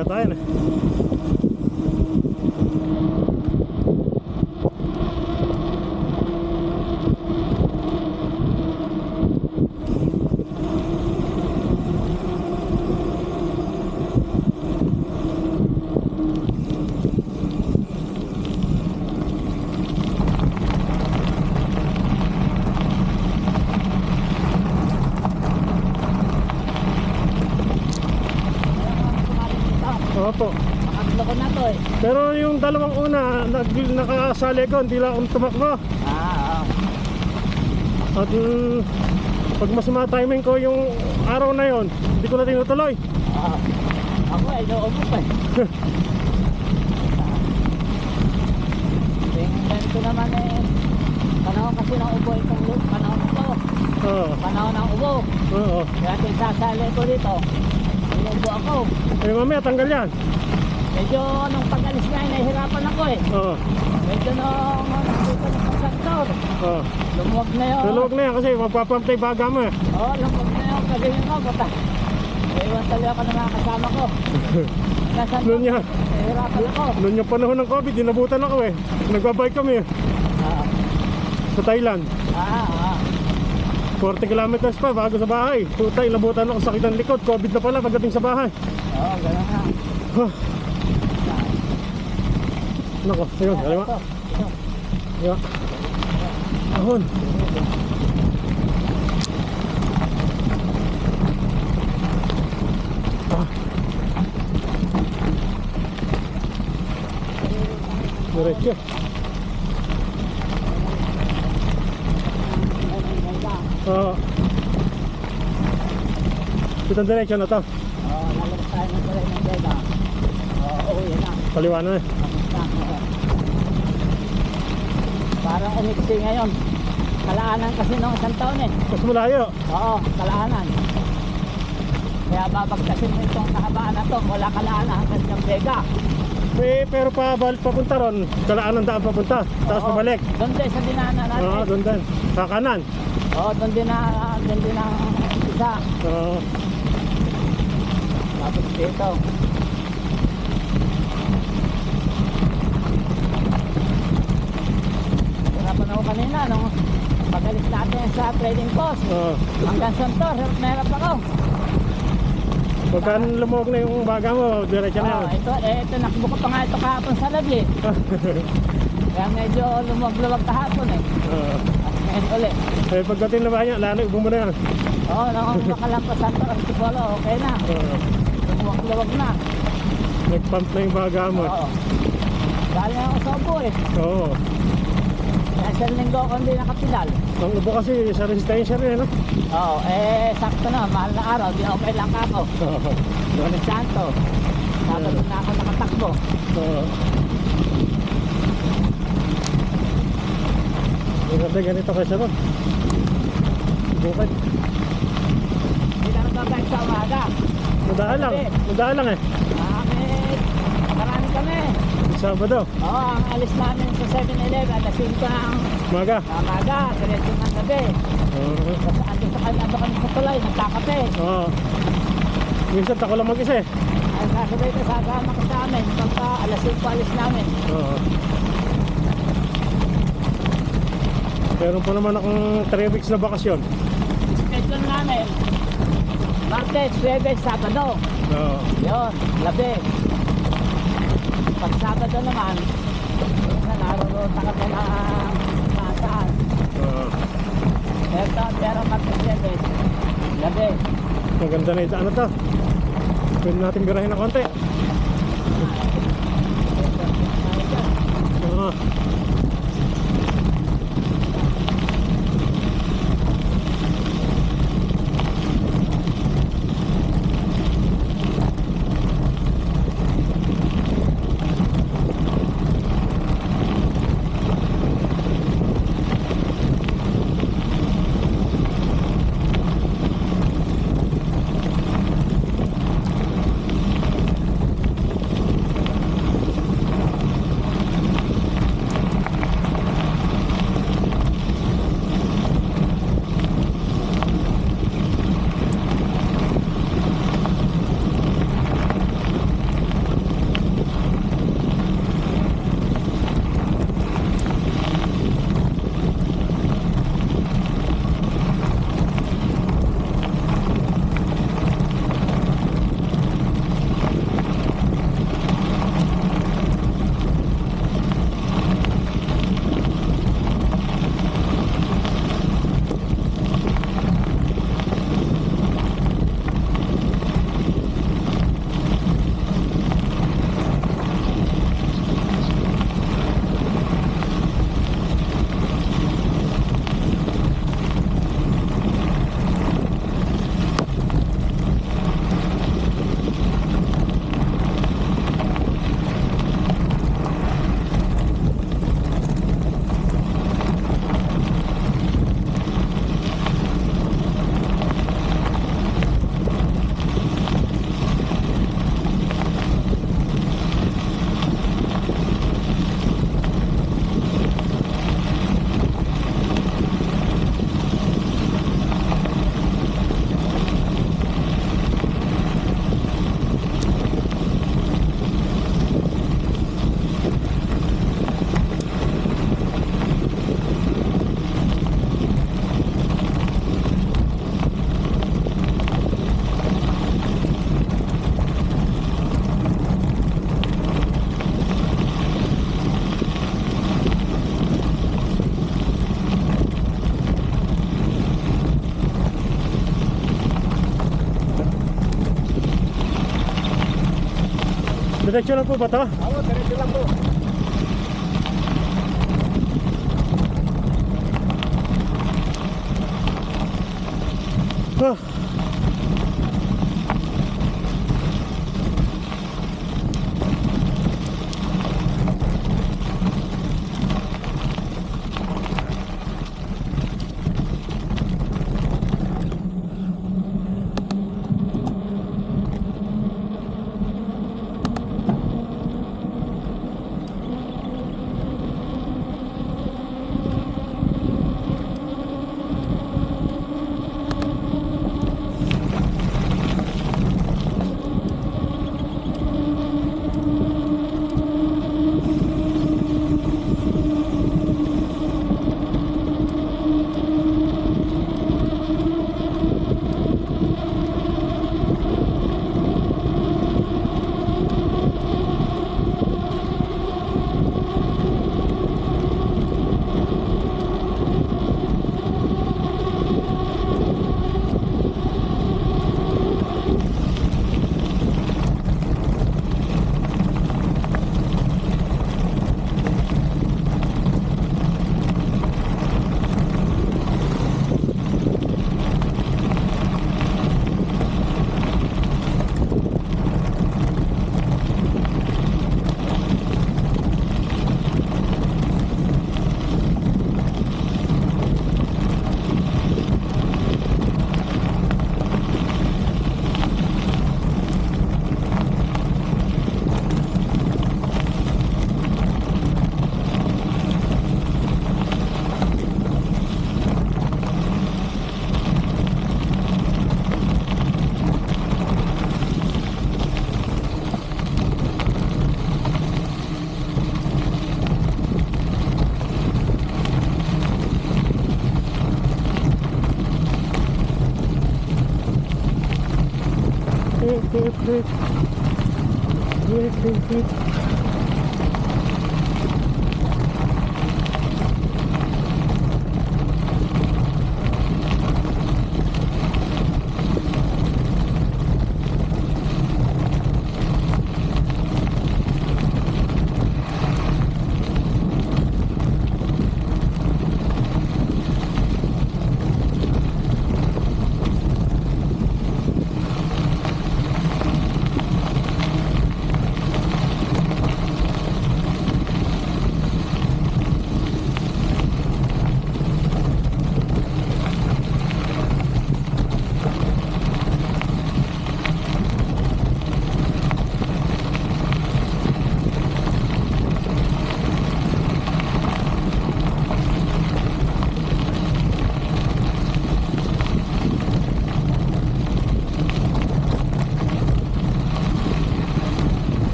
yata yan eh. Opo. Makatlo ko na to eh. Pero yung dalawang una, nakasali ko, hindi lang akong tumakbo. At pag masama timing ko yung araw na yon, hindi ko na tinutuloy. Ako ay loobo pa eh. Tingnan ko naman eh. Panahon kasi ng ubo itong loop. Panahon ito. Panahon ng ubo. Oo. Kaya sasali ko dito. Inubo ako. Eh mamaya tanggal yan. Medyo nung pag-alis nga nahihirapan ako eh. Oo. Medyo nung nandito na sa sektor. Oo. Lumuwag na yun. Luluwag na yan kasi magpapump tayo baga mo eh. Oo, lumuwag na yun. Kagayin ko. Bata. Iwan talaga ako ng mga kasama ko. Nasaan Noon yan. nahihirapan ako. Noon yung panahon ng COVID, dinabutan ako eh. Nagbabike kami eh. Sa Thailand. 40 kilometers pa bago sa bahay. Puta, inabutan ako, sakit ang likod. COVID na pala pagdating sa bahay. Oo, gano'n nga. Nako, ayun, kaliwa. Yeah. Ahon. Diretso. Oo. Itong diretso na to. Oo, lalabas tayo ng tulay ng Dega. Oo, yun na. Kaliwa na eh. Parang umiksi ngayon. Kalaanan kasi nung isang taon eh. Mas malayo. Oo, kalaanan. Kaya babagsasin mo itong kahabaan na to. Wala kalaanan hanggang ng Dega. Eh, pero papunta ron, kalaan ang daan papunta. Tapos pabalik. Doon din sa dinaanan natin. Oo, doon din. Sa kanan. Oo, doon din ang isa. Oo. Tapos dito. Hirapan ako kanina nung pagalis natin sa trading post. Oo. Hanggang Santor, hirap ako. Pagka lumuwag na yung baga mo, diretso na yan. Ito nakbo ko pa nga ito kahapon sa labi. Kaya medyo lumuwag-luwag kahapon eh. Oo. Ngayon ulit. Eh, pagdating na ba niya, lalo ibo mo na yan. Oo, nung makalampas Santor Antipolo, okay na. Oo. Lumuwag-luwag na. Nag-pump na yung baga mo. Oo. Dahil na ako sa ubo eh. Oo. Kaya isang linggo ako hindi nakapilal. Ang ubo kasi sa resistensya rin, no? Oo, sakto na, mahal na araw, di okay lang ako. Oo. Lunes Santo. Sabado na ako nakatakbo. Oo. Ganito kasi ron. Bukid. Hindi na nababalik sa umaga. Madaan lang eh. Marami kami. Sabado. Oo, ang alis namin sa 7-Eleven, alas 5 ang Maga. umaga, diretso ng gabi. Oo. Kasi andun kami sa tulay, nagkakape. Oo. Minsan ako lang mag-isa eh. Ay, kasabay ko, sasama ko sa amin. Pagka alas 5 alis namin. Oo. Meron pa naman akong 3 weeks na bakasyon. Schedule namin. Martes, Jueves, Sabado. Oo. Yun, labi. Pag Sabado naman, naruruta kami na saan. Oo. Pero Martes, Jueves, labi. Maganda na ito. Ano to? Pwede natin birahin na konti. Oo. Diretso lang po ba to? Oo, diretso lang po. Ah. Wait.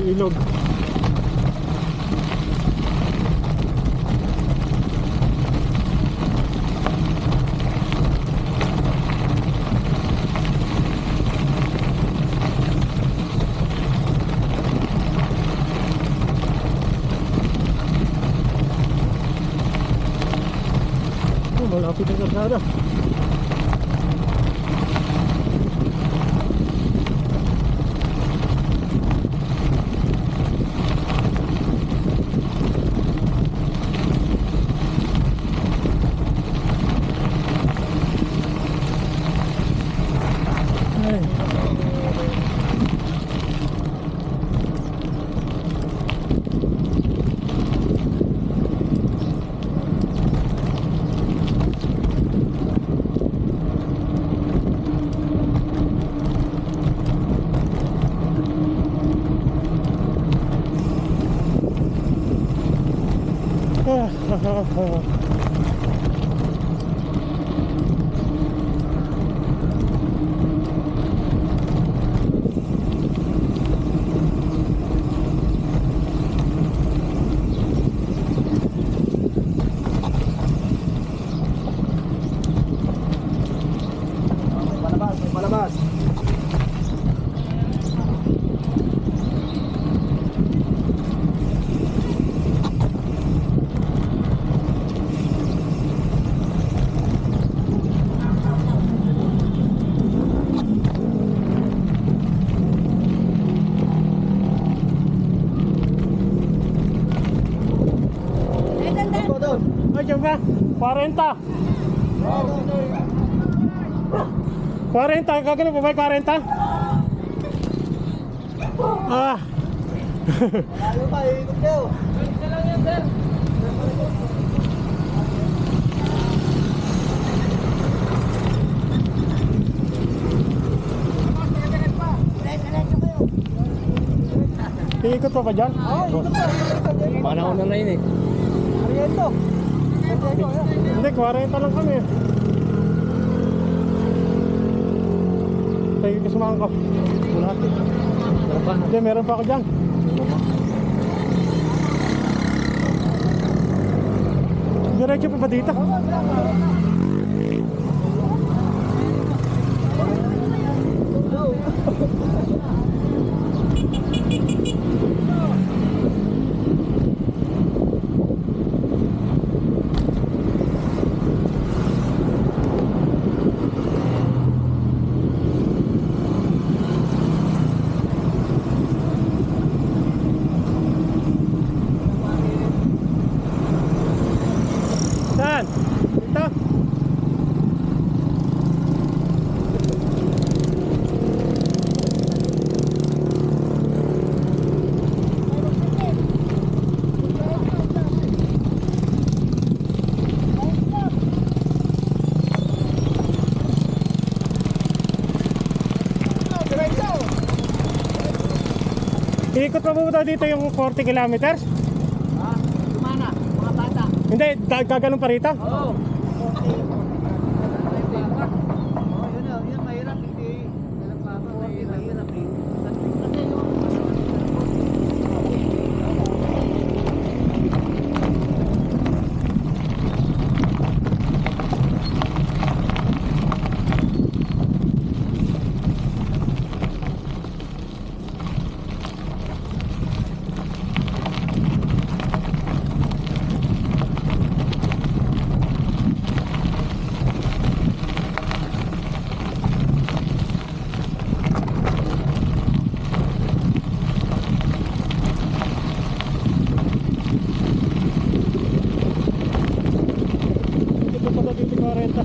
Ilog. Malapit ang kalsada. Palabas. Diretso ba? 40. 40, gagano pa ba 40? Ah. Lalo pa, ikot kayo. Iikot pa ba dyan? Oo, ikot pa. Baka nauna na yun eh. Ariento. Hindi, 40 lang kami. Tayo kasamahan ko. Wala. Hindi, meron pa ako dyan. Diretso pa ba dito? Saan? Dito? Iikot pa po dito yung 40 kilometers? Kumana, mga bata. Hindi, gaganon pa rito? Oo. Yun mahirap, hindi. Mahirap eh. Ito pala dito 40.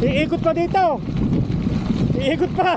Iikot pa dito. Iikot pa.